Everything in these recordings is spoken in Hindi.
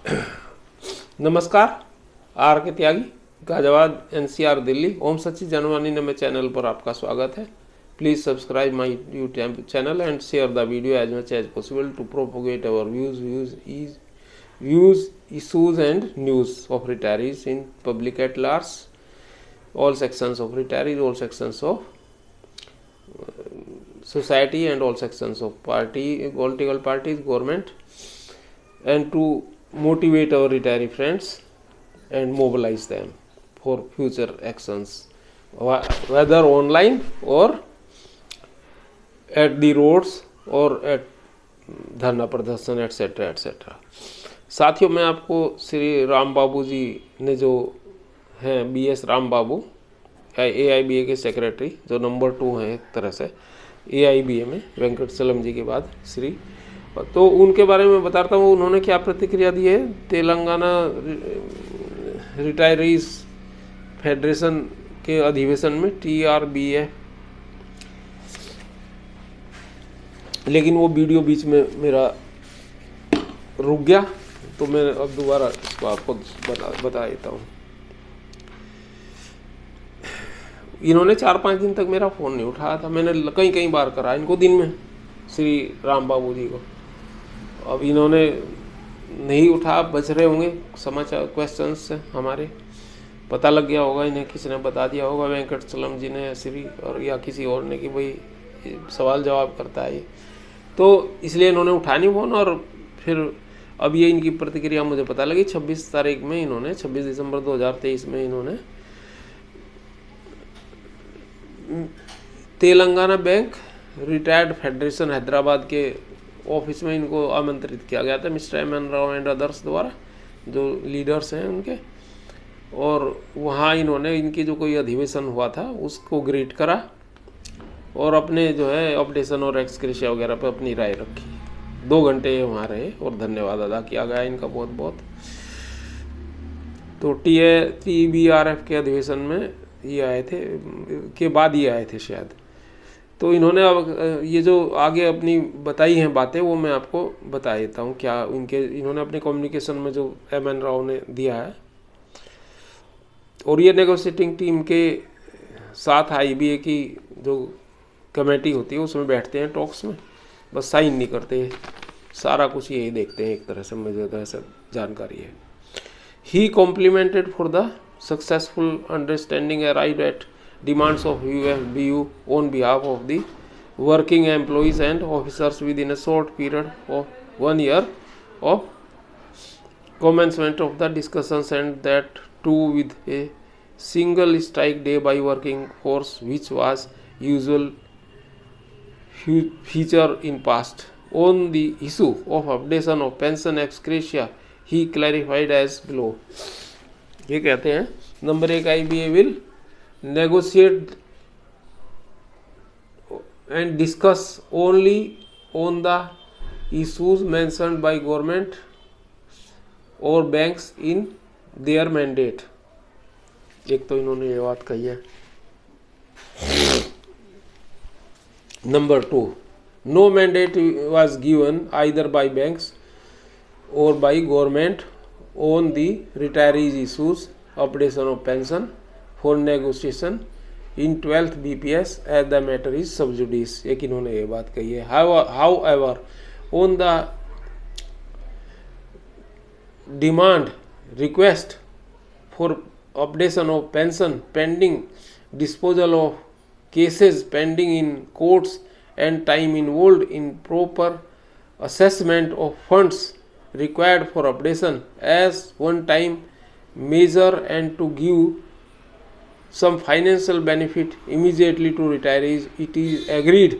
नमस्कार, R K Tyagi, Ghaziabad NCR Delhi. Om Sachchi Janvani ने मेरे चैनल पर आपका स्वागत है। Please subscribe my YouTube channel and share the video as much as possible to propagate our views, issues and news of retirees in public at large, all sections of retirees, all sections of society and all sections of political parties, government, and to motivate our retiree friends and mobilize them for future actions, whether online or at the roads or at धरना प्रदर्शन एट्सेट्रा एट्सेट्रा। साथियों, मैं आपको श्री राम बाबू जी ने जो हैं BS राम बाबू AIBA के सेक्रेटरी, जो नंबर 2 हैं एक तरह से AIBA में वेंकटचलम जी के बाद श्री, तो उनके बारे में बताता हूँ उन्होंने क्या प्रतिक्रिया दी है तेलंगाना रिटायरीज फेडरेशन के अधिवेशन में TRBA। लेकिन वो वीडियो बीच में मेरा रुक गया, तो मैं अब दोबारा इसको आपको बता देता हूँ। इन्होंने 4-5 दिन तक मेरा फ़ोन नहीं उठाया था। मैंने कई बार करा इनको दिन में, श्री राम बाबू जी को। अब इन्होंने नहीं उठा, बच रहे होंगे समाचार क्वेश्चंस से, हमारे पता लग गया होगा, इन्हें किसी ने बता दिया होगा, वेंकटचलम जी ने श्री और या किसी और ने, कि भाई सवाल जवाब करता है ये, तो इसलिए इन्होंने उठा नहीं फ़ोन। और फिर अब ये इनकी प्रतिक्रिया मुझे पता लगी 26 तारीख में इन्होंने, 26 दिसंबर 2023 में इन्होंने Telangana bank retired federation Hyderabad के ऑफिस में इनको आमंत्रित किया गया था mister M N Rao and others द्वारा, जो लीडर्स हैं उनके। और वहाँ इन्होंने इनकी जो कोई अधिवेशन हुआ था उसको ग्रीट करा और अपने जो है अपडेशन और एक्सक्रेशिया वगैरह पर अपनी राय रखी। 2 घंटे वहाँ रहे और धन्यवाद अदा किया गया इनका बहुत बहुत। तो TBRF के अधिवेशन में ये आए थे, के बाद ये आए थे शायद। तो इन्होंने अब ये जो आगे अपनी बताई हैं बातें, वो मैं आपको बता देता हूँ क्या इन्होंने अपने कम्युनिकेशन में जो एमएन राव ने दिया है। और ये नेगोशिएटिंग टीम के साथ IBA की जो कमेटी होती है उसमें बैठते हैं टॉक्स में, बस साइन नहीं करते, सारा कुछ यही देखते हैं एक तरह से, मुझे तो ऐसा जानकारी है। ही complemented for the successful understanding arrived at demands of UFBU on behalf of the working employees and officers within a short period of 1 year of commencement of the discussions, and that too with a single strike day by working force, which was usual feature in past. On the issue of updation of pension ex gratia, he clarified as below. ये कहते हैं, number 1, IBA will negotiate and discuss only on the issues mentioned by government or banks in their mandate। एक तो इन्होंने ये बात कही है। Number 2, no mandate was given either by banks or by government on the retirees issues updation of pension for negotiation in 12th BPS as the matter is sub judice। एक इन्होंने ये बात कही है। However, on the demand request for updation of pension pending disposal of cases pending in courts and time involved in proper assessment of funds required for updation as one time measure and to give some financial benefit immediately to retirees, it is agreed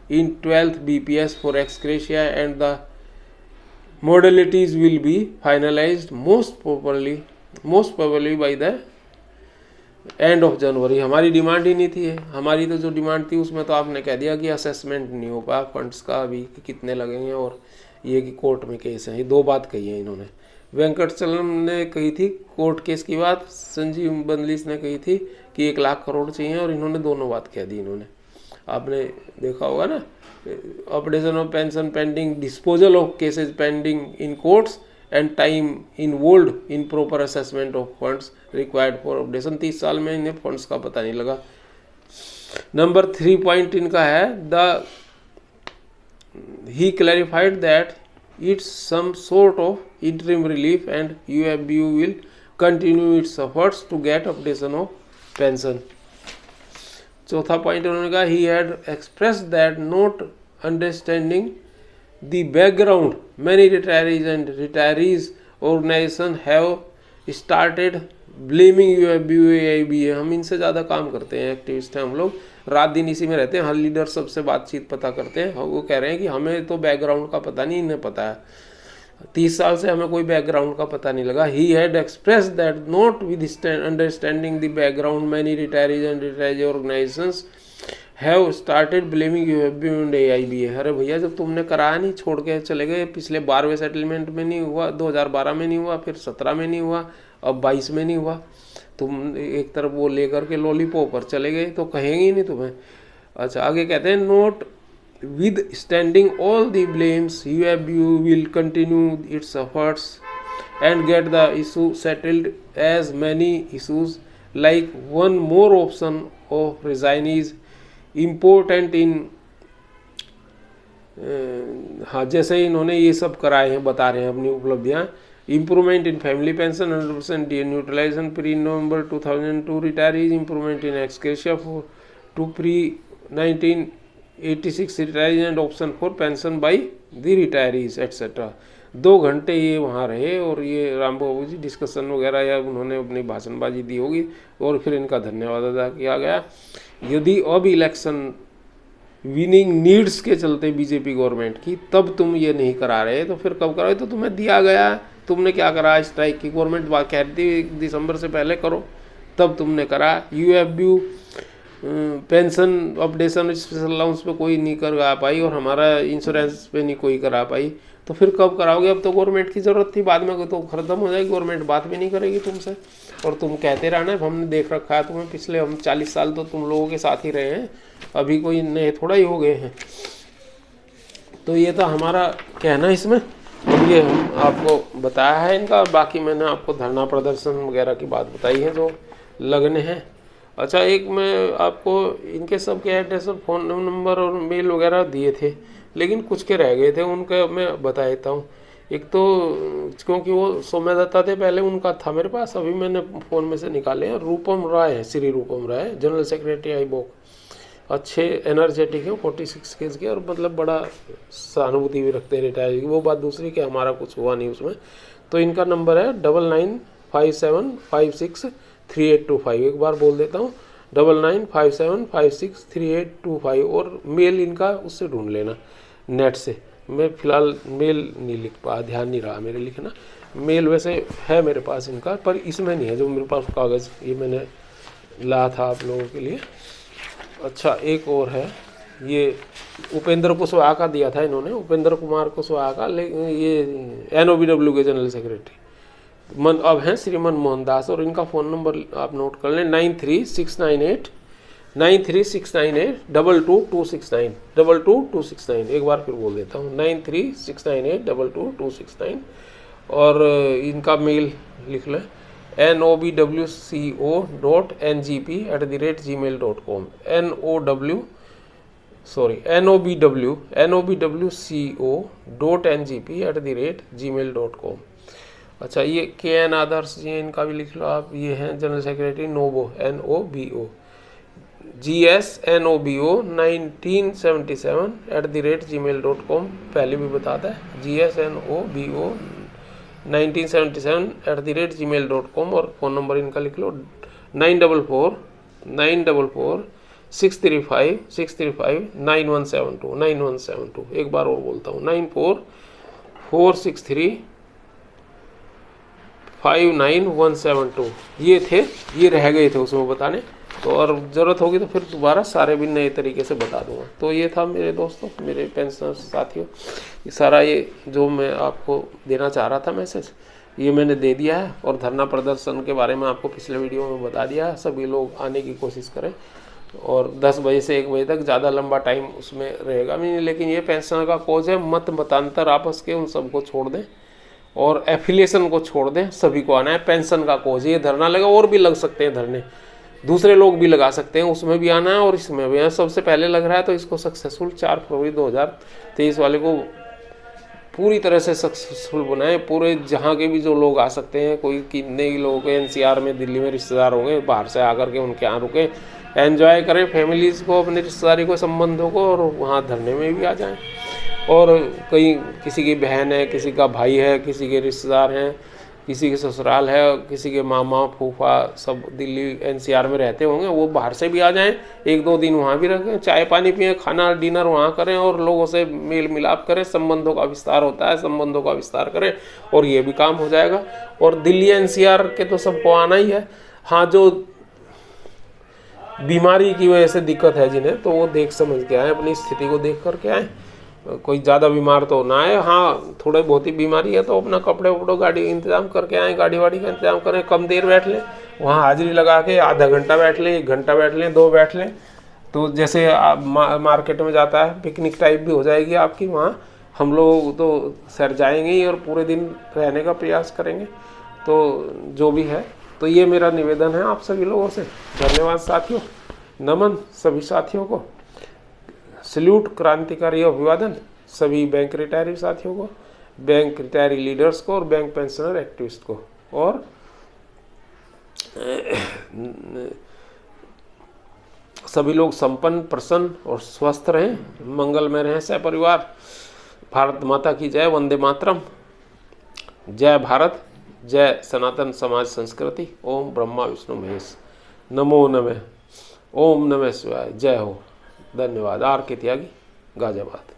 in 12th BPS for ex gratia, and the modalities will be finalized most probably by the end of January। हमारी डिमांड ही नहीं थी, हमारी तो जो डिमांड थी उसमें तो आपने कह दिया कि असेसमेंट नहीं हो पाया फंड्स का अभी, कि कितने लगेंगे, और ये कि कोर्ट में केस है। ये 2 बात कही है इन्होंने। वेंकटचलम ने कही थी कोर्ट केस की बात, संजीव बंदलीस ने कही थी कि 1 लाख करोड़ चाहिए, और इन्होंने दोनों बात कह दी इन्होंने। आपने देखा होगा ना, updation of pension pending disposal of cases pending in courts and time involved in proper assessment of funds required for updation. 30 साल में इन्हें फंड्स का पता नहीं लगा। नंबर 3 पॉइंट इनका है the he clarified that it's some sort of interim relief and UFBU will continue its efforts to get updation of pension। चौथा पॉइंट उन्होंने कहा he had expressed that not understanding the background many retirees and retirees organization have started blaming UFBU AIBA। हम इनसे ज़्यादा काम करते हैं, एक्टिविस्ट हैं हम लोग, रात दिन इसी में रहते हैं, हर लीडर सबसे बातचीत पता करते हैं। वो कह रहे हैं कि हमें तो बैकग्राउंड का पता नहीं, इन्हें पता है। 30 साल से हमें कोई बैकग्राउंड का पता नहीं लगा। He had express that not with understanding the background many retirees and retired organisations have started blaming UFBU and AIBA। अरे भैया जब तुमने कराया नहीं, छोड़ के चले गए, पिछले 12वें सेटलमेंट में नहीं हुआ, 2012 में नहीं हुआ, फिर 17 में नहीं हुआ, अब 22 में नहीं हुआ, तुम एक तरफ वो लेकर के लॉलीपॉप पर चले गए तो कहेंगे ही नहीं तुम्हें। अच्छा आगे कहते हैं notwithstanding all the blames UFBU will continue its efforts and get the issue settled as many issues like one more option of resign is important in. हाँ जैसे इन्होंने ये सब कराए हैं, बता रहे हैं अपनी उपलब्धियाँ। Improvement in family pension 100% deannualization pre-November 2002 retirees, improvement in ex gratia to pre-1986 retirees and option for pension by the retirees etc। 2 घंटे ये वहाँ रहे और ये राम बाबू जी डिस्कशन वगैरह या उन्होंने अपनी भाषणबाजी दी होगी और फिर इनका धन्यवाद अदा किया गया। यदि अब इलेक्शन विनिंग नीड्स के चलते बीजेपी गवर्नमेंट की तब तुम ये नहीं करा रहे तो फिर कब कराओ? तो तुम्हें दिया गया, तुमने क्या करा? स्ट्राइक की गवर्नमेंट बात कहती दिसंबर से पहले करो, तब तुमने करा। UFBU pension updation special allowance पे कोई नहीं करा पाई और हमारा इंश्योरेंस पे नहीं कोई करा पाई, तो फिर कब कराओगे? अब तो गवर्नमेंट की ज़रूरत थी, बाद में तो खत्म हो जाएगी, गवर्नमेंट बात भी नहीं करेगी तुमसे और तुम कहते रहना। हमने देख रखा है तुम्हें, पिछले हम 40 साल तो तुम लोगों के साथ ही रहे हैं, अभी कोई नए थोड़ा ही हो गए हैं। तो ये था हमारा कहना इसमें, ये हम आपको बताया है इनका। बाकी मैंने आपको धरना प्रदर्शन वगैरह की बात बताई है जो लगने हैं। अच्छा एक मैं आपको इनके सब के एड्रेस और फ़ोन नंबर और मेल वगैरह दिए थे, लेकिन कुछ के रह गए थे, उनका मैं बता देता हूँ। एक तो क्योंकि वो सौम्यदत्ता थे पहले, उनका था मेरे पास, अभी मैंने फ़ोन में से निकाले हैं। रूपम राय है, श्री रूपम राय, जनरल सेक्रेटरी आईबोक, अच्छे एनर्जेटिक है, 46 केस के, और मतलब बड़ा सहानुभूति भी रखते हैं रिटायर की। वो बात दूसरी कि हमारा कुछ हुआ नहीं उसमें। तो इनका नंबर है 9957563825। एक बार बोल देता हूँ 9957563825, और मेल इनका उससे ढूंढ लेना नेट से। मैं फ़िलहाल मेल नहीं लिख पा, ध्यान नहीं रहा मेरे लिखना। मेल वैसे है मेरे पास इनका, पर इसमें नहीं है जो मेरे पास कागज़ ये मैंने लाया था आप लोगों के लिए। अच्छा एक और है, ये उपेंद्र कुशवाहा का दिया था इन्होंने, उपेंद्र कुमार कुशवाहा का, लेकिन ये NOBW के जनरल सेक्रेटरी अब हैं श्री मनमोहन दास, और इनका फ़ोन नंबर आप नोट कर लें 9369822269 22269। एक बार फिर बोल देता हूँ 9369822269। और इनका मेल लिख लें nobwco.ngp@gmail.com nobwco.ngp@gmail.com। अच्छा ये KN आदर्श जी हैं, इनका भी लिख लो आप, ये हैं general secretary NOBO NOBO GSNOBO1977@gmail.com। पहले भी बताता है GSNOBO 1977@gmail.com। और फ़ोन नंबर इनका लिख लो 944-635-9172 9172। एक बार और बोलता हूँ 94463599172। ये थे, ये रह गए थे उसमें बताने, तो और ज़रूरत होगी तो फिर दोबारा सारे भी नए तरीके से बता दूंगा। तो ये था मेरे दोस्तों, मेरे पेंशनर साथियों, ये सारा ये जो मैं आपको देना चाह रहा था मैसेज, ये मैंने दे दिया है। और धरना प्रदर्शन के बारे में आपको पिछले वीडियो में बता दिया है। सभी लोग आने की कोशिश करें, और 10 बजे से 1 बजे तक, ज़्यादा लंबा टाइम उसमें रहेगा भी नहीं। लेकिन ये पेंशनर का कोज है, मत मतांतर आपस के उन सबको छोड़ दें और एफिलिएशन को छोड़ दें, सभी को आना है। पेंशन का कोज ये धरना लगा, और भी लग सकते हैं धरने, दूसरे लोग भी लगा सकते हैं, उसमें भी आना है और इसमें भी। सबसे पहले लग रहा है तो इसको सक्सेसफुल 4 फरवरी 2023 वाले को पूरी तरह से सक्सेसफुल बनाए। पूरे जहाँ के भी जो लोग आ सकते हैं, कोई कितने ही लोगों के एनसीआर में दिल्ली में रिश्तेदार होंगे, बाहर से आकर के उनके यहाँ रुके, एंजॉय करें फैमिलीज़ को, अपनी रिश्तेदारी को, संबंधों को, और वहाँ धरने में भी आ जाएं। और कहीं किसी की बहन है, किसी का भाई है, किसी के रिश्तेदार हैं, किसी के ससुराल है, किसी के मामा फूफा सब दिल्ली एनसीआर में रहते होंगे, वो बाहर से भी आ जाएं, 1-2 दिन वहाँ भी रखें, चाय पानी पिएं, खाना डिनर वहाँ करें और लोगों से मेल मिलाप करें। संबंधों का विस्तार होता है, संबंधों का विस्तार करें और ये भी काम हो जाएगा। और दिल्ली एनसीआर के तो सबको आना ही है। हाँ, जो बीमारी की वजह से दिक्कत है जिन्हें, तो वो देख समझ के आए, अपनी स्थिति को देख करके आए। कोई ज़्यादा बीमार तो ना आए, हाँ थोड़ी बहुत ही बीमारी है तो अपना कपड़े वपड़े गाड़ी इंतजाम करके आए, गाड़ी वाड़ी का इंतजाम करें, कम देर बैठ लें वहाँ, हाजिरी लगा के आधा घंटा बैठ लें, 1 घंटा बैठ लें, 2 बैठ लें, तो जैसे मार्केट में जाता है पिकनिक टाइप भी हो जाएगी आपकी वहाँ। हम लोग तो सर जाएंगे ही और पूरे दिन रहने का प्रयास करेंगे, तो जो भी है। तो ये मेरा निवेदन है आप सभी लोगों से। धन्यवाद साथियों, नमन सभी साथियों को, सल्यूट, क्रांतिकारी अभिवादन सभी बैंक रिटायरी साथियों को, बैंक रिटायरी लीडर्स को और बैंक पेंशनर एक्टिविस्ट को। और सभी लोग संपन्न, प्रसन्न और स्वस्थ रहें, मंगल में रहें सपरिवार। भारत माता की जय, वंदे मातरम। जय भारत, जय सनातन समाज संस्कृति। ओम ब्रह्मा विष्णु महेश, नमो नमः, ओम नमः शिवाय, जय हो। धन्यवाद। Are K Tyagi, Ghaziabad.